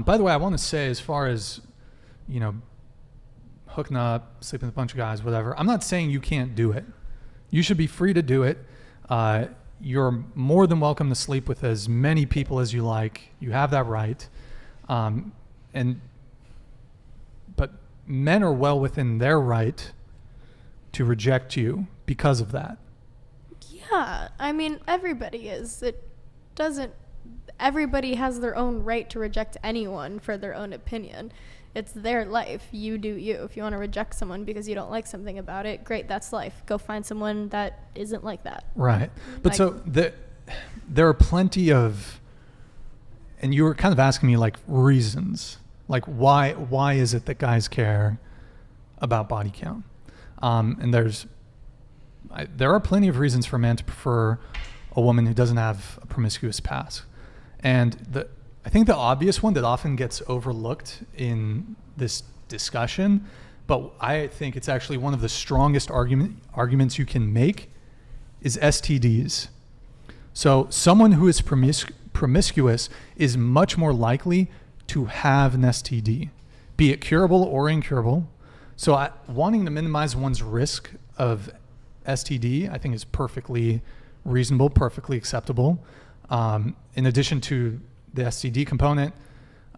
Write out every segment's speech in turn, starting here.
By the way, I want to say, as far as, hooking up, sleeping with a bunch of guys, whatever, I'm not saying you can't do it. You should be free to do it. You're more than welcome to sleep with as many people as you like. You have that right. But men are well within their right to reject you because of that. Yeah, I mean, everybody is. Everybody has their own right to reject anyone for their own opinion. It's their life. You do you. If you want to reject someone because you don't like something about it, great, that's life. Go find someone that isn't like that. Right. But so there are plenty of, and you were kind of asking me like reasons, like why is it that guys care about body count? And there are plenty of reasons for a man to prefer a woman who doesn't have a promiscuous past. And I think the obvious one that often gets overlooked in this discussion, but I think it's actually one of the strongest arguments you can make, is STDs. So someone who is promiscuous is much more likely to have an STD, be it curable or incurable. So wanting to minimize one's risk of STD, I think, is perfectly reasonable, perfectly acceptable. In addition to the STD component,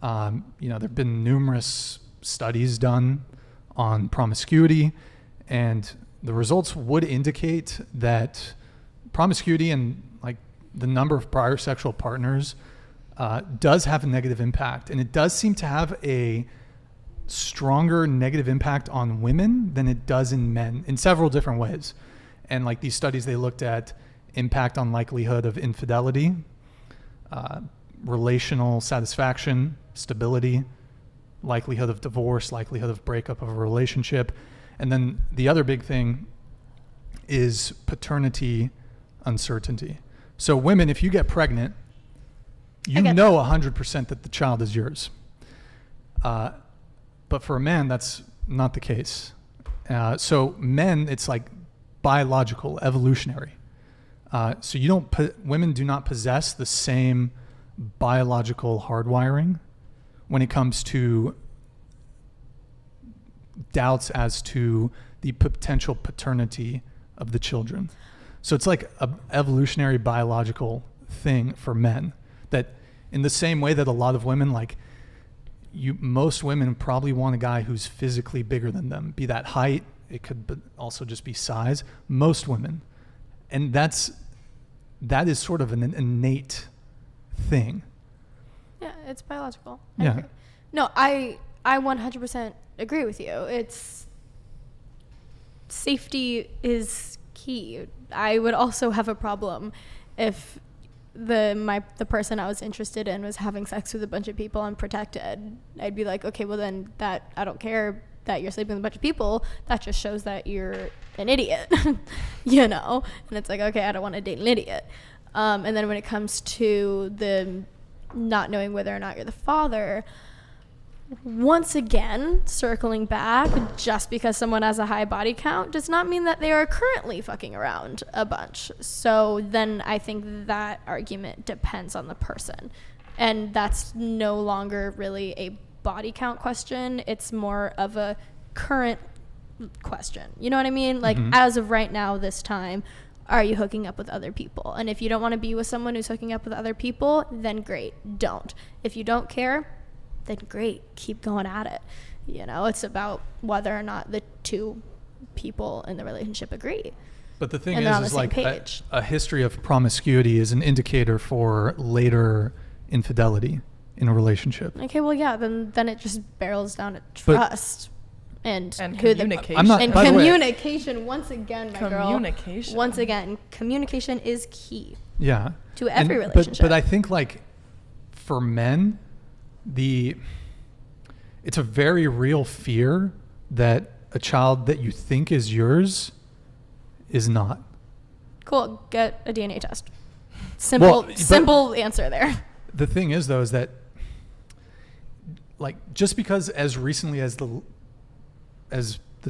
there have been numerous studies done on promiscuity, and the results would indicate that promiscuity and like the number of prior sexual partners does have a negative impact, and it does seem to have a stronger negative impact on women than it does in men in several different ways. And like these studies, they looked at impact on likelihood of infidelity, relational satisfaction, stability, likelihood of divorce, likelihood of breakup of a relationship. And then the other big thing is paternity uncertainty. So women, if you get pregnant, you know 100% that the child is yours. But for a man, that's not the case. So men, it's like biological, evolutionary. So women do not possess the same biological hardwiring when it comes to doubts as to the potential paternity of the children. So it's like an evolutionary biological thing for men, that in the same way that a lot of women, most women probably want a guy who's physically bigger than them, be that height, it could also just be size, most women. And that is sort of an innate thing. Yeah, it's biological. Yeah. Agree. No, I 100% agree with you. It's safety is key. I would also have a problem if the person I was interested in was having sex with a bunch of people unprotected. I'd be like, okay, well then I don't care that you're sleeping with a bunch of people. That just shows that you're an idiot, And it's like, okay, I don't want to date an idiot. And then when it comes to the not knowing whether or not you're the father, once again, circling back, just because someone has a high body count does not mean that they are currently fucking around a bunch. So then I think that argument depends on the person. And that's no longer really a body count question. It's more of a current question. You know what I mean? Like, as of right now, this time, are you hooking up with other people? And if you don't want to be with someone who's hooking up with other people, then great, don't. If you don't care, then great, keep going at it. It's about whether or not the two people in the relationship agree. But the thing is like a history of promiscuity is an indicator for later infidelity in a relationship. Okay, well, yeah, then it just barrels down to trust. And communication. Communication, once again, my girl. Communication. Communication is key. Yeah. To every relationship. But I think for men, it's a very real fear that a child that you think is yours is not. Cool. Get a DNA test. Simple answer there. The thing is, though, is that just because as recently as the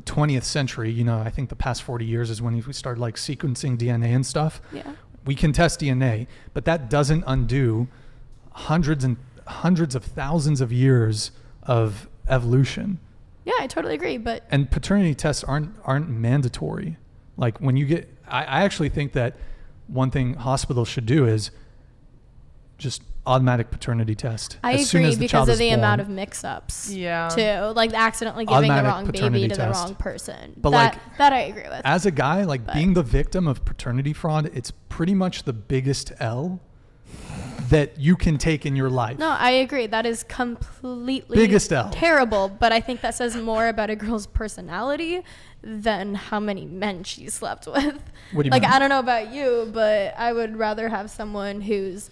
20th century, I think the past 40 years is when we started sequencing DNA and stuff. Yeah. We can test DNA, but that doesn't undo hundreds hundreds of thousands of years of evolution. Yeah, I totally agree. But And paternity tests aren't mandatory. Like when you get, I actually think that one thing hospitals should do is just automatic paternity test. I as soon agree as the because child of is the born. amount of mix-ups. Yeah. Too, like accidentally giving the Automatic wrong baby paternity to the test. wrong person. But that I agree with. As a guy, like But- being the victim of paternity fraud, it's pretty much the biggest L that you can take in your life. No, I agree. That is completely Biggest L. terrible. But I think that says more about a girl's personality than how many men she slept with. What do you like, mean? I don't know about you, but I would rather have someone who's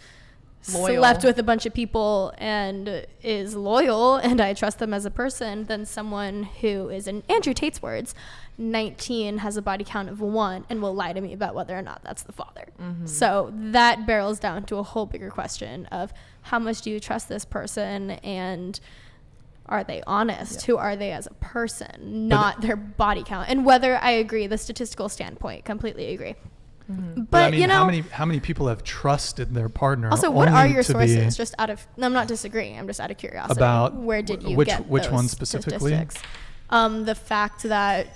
Loyal. slept with a bunch of people and is loyal and I trust them as a person than someone who is, in Andrew Tate's words, 19, has a body count of 1 and will lie to me about whether or not that's the father. So that barrels down to a whole bigger question of how much do you trust this person and are they honest? Who are they as a person, not their body count? And whether I agree, the statistical standpoint, completely agree. But I mean, you know, how many people have trusted their partner? also, what only are your to be sources? Just out of, I'm not disagreeing. I'm just out of curiosity. About where did you which- get which those one specifically? statistics? The fact that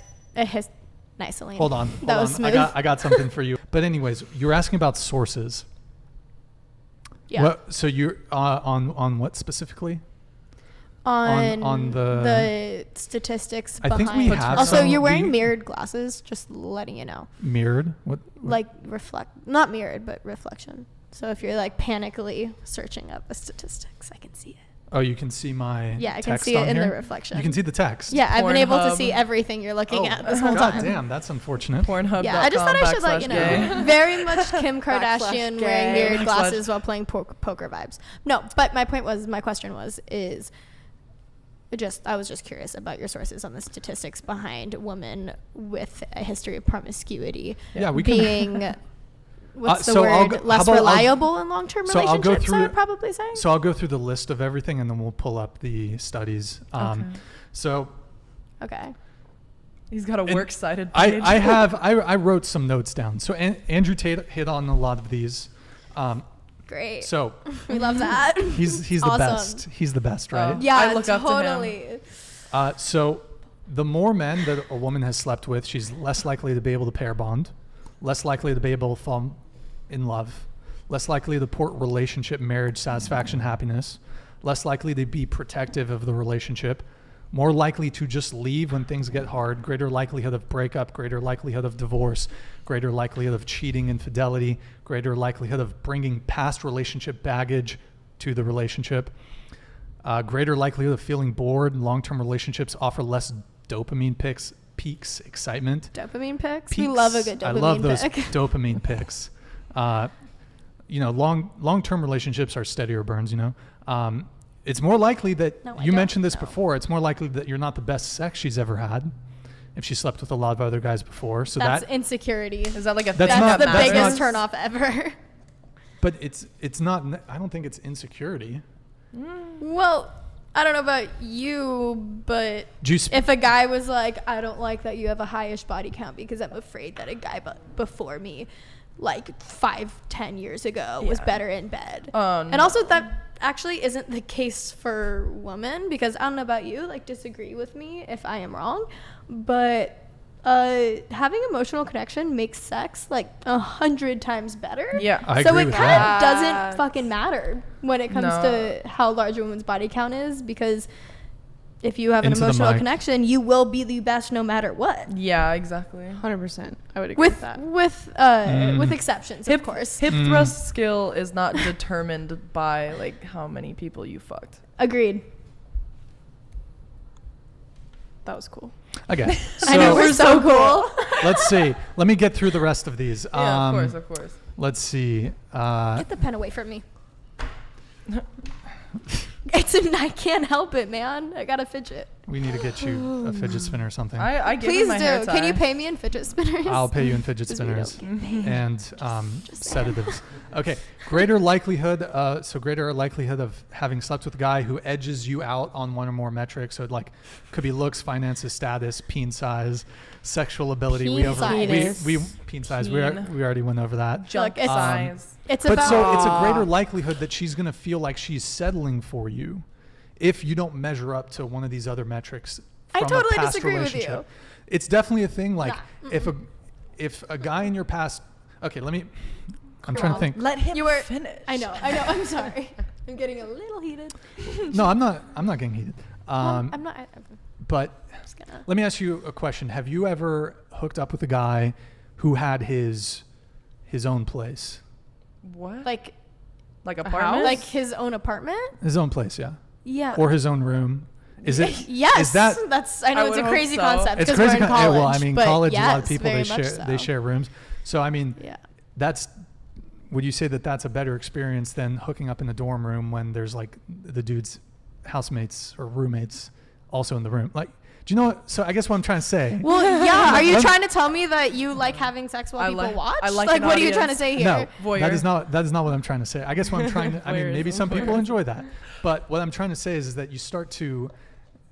nice, Elaine. Hold on, That was smooth. I got something for you. But anyways, you were asking about sources. Yeah. What, so you're on what specifically? on the statistics I behind. think we have Also, some- you're wearing we- mirrored glasses. Just letting you know. Mirrored? What? Like not mirrored, but reflection. So if you're like panically searching up the statistics, I can see it. Oh, you can see my Yeah, I can text see it on in the here? reflection. You can see the text. Yeah, I've been able to Pornhub. see everything you're looking at this whole God time. damn, that's unfortunate. Pornhub.com Yeah, I just thought I should let you know. /gay. Very much Kim Kardashian Backslash wearing gay. mirrored Backslash- glasses while playing poker vibes. No, but my question was, I was just curious about your sources on the statistics behind women with a history of promiscuity Yeah, we can. being, what's the so I'll word, go- how less about I'll- reliable in long-term so I'll go relationships, I through- would probably say. So I'll go through the list of everything and then we'll pull up the studies. Okay. So Okay. He's got a And works cited page. I wrote some notes down. So Andrew Tate hit on a lot of these. Great. So We love that. he's the Awesome. best. He's the best, right? Oh. Yeah, I look up to him. totally. So the more men that a woman has slept with, she's less likely to be able to pair bond, less likely to be able to fall in love, less likely to port relationship, marriage, satisfaction, happiness, less likely to be protective of the relationship, more likely to just leave when things get hard, greater likelihood of breakup, greater likelihood of divorce, greater likelihood of cheating, infidelity, greater likelihood of bringing past relationship baggage to the relationship, greater likelihood of feeling bored. Long-term relationships offer less dopamine peaks, excitement. Dopamine pics? Peaks. We love a good dopamine I love those pic. dopamine pics. Long-term relationships are steadier burns, it's more likely that, No, I you don't mentioned this know. before, it's more likely that you're not the best sex she's ever had if she slept with a lot of other guys before. So That's that, insecurity. Is that like a That's thing not- that the that's biggest not- turn off ever. but it's not, I don't think it's insecurity. Well, I don't know about you, but Do you sp- if a guy was like, I don't like that you have a highish body count because I'm afraid that a guy before me, like 5-10 years ago, was Yeah. better in bed. Oh, And also that actually isn't the case for women, because I don't know about you, like disagree with me if I am wrong, but having emotional connection makes sex like 100 times better. Yeah. I So agree it with kind that. of doesn't fucking matter when it comes No. to how large a woman's body count is, because if you have an Into the emotional mic. connection, you will be the best no matter what. Yeah, exactly. 100%. I would agree with that. With exceptions, Hip, of course. hip thrust skill is not determined by like how many people you fucked. Agreed. That was cool. Okay. I know, we're so cool. Let's see. Let me get through the rest of these. Yeah, of course. Let's see. Get the pen away from me. I can't help it, man. I gotta fidget. We need to get you a fidget spinner or something. I give Please him my hair do. tie. Can you pay me in fidget spinners? I'll pay you in fidget Just read spinners it. and sedatives. Okay, greater likelihood. So greater likelihood of having slept with a guy who edges you out on one or more metrics. So it like could be looks, finances, status, peen size, sexual ability. Peen size. We peen size. We already went over that. Junk Look, it's- size. It's But about so it's a greater likelihood that she's going to feel like she's settling for you if you don't measure up to one of these other metrics I from totally a past disagree with you. relationship. It's definitely a thing. Like Nah. if a guy in your past, okay, I'm trying to think. Let him You were- finish. I know. I'm sorry. I'm getting a little heated. No, I'm not getting heated. I'm not. I'm But just gonna. let me ask you a question. Have you ever hooked up with a guy who had his own place? What? Like apartment? like his own apartment? His own place, yeah. Yeah. Or his own room. Is it? Yes. Is that? That's. I know I it's would a hope crazy so. concept It's because we're crazy. in college. Well, I mean, but college. A lot of yes, people very they much share rooms. So I mean, Yeah. that's. Would you say that that's a better experience than hooking up in the dorm room when there's like the dude's housemates or roommates also in the room? Like, do you know what? So I guess what I'm trying to say. Well, yeah. Are you trying to tell me that you like having sex while I people like- watch? I like like an what are you trying to audience. say here? No, Voyeur. that is not what I'm trying to say. I guess what I'm trying to, I mean, maybe Voyeurism. some people enjoy that, but what I'm trying to say is that you start to,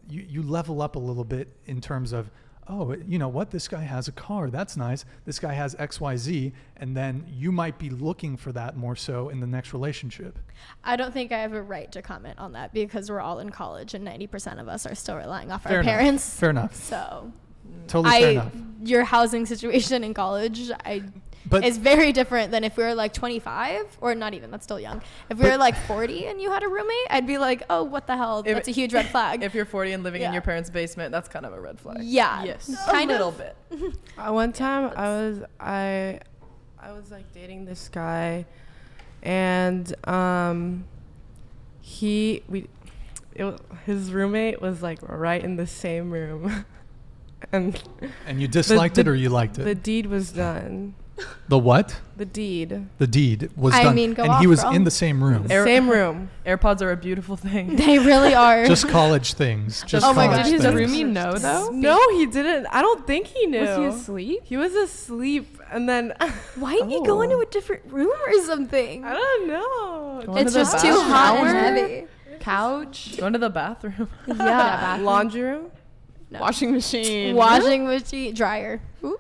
you level up a little bit in terms of, oh, you know what, this guy has a car, that's nice. This guy has XYZ, and then you might be looking for that more so in the next relationship. I don't think I have a right to comment on that because we're all in college and 90% of us are still relying off Fair our enough. parents. Fair enough. So Totally fair enough. your housing situation in college, But is very different than if we were like 25 or not even, that's still young. If we But- were like 40 and you had a roommate, I'd be like, oh, what the hell? If- That's a huge red flag. If you're 40 and living in Yeah. your parents' basement, that's kind of a red flag. Yeah. Yes. Kind a little of. bit. One time I was like dating this guy, and his roommate was like right in the same room, and you disliked it the- or you liked the it? deed was done. The what? The deed. The deed was I done. mean, go and off, he was girl. in the same room. Same room. AirPods are a beautiful thing. They really are. Just college things. Just Oh my college God, Did his things. roomie know though? No, he didn't. I don't think he knew. Was he asleep? He was asleep, and then Why didn't you go into a different room or something? I don't know. Going It's to the just too bathroom. hot and Shower? heavy. Couch, Going to the bathroom. Yeah. Laundry room. No. washing machine. Washing machine, dryer. Ooh.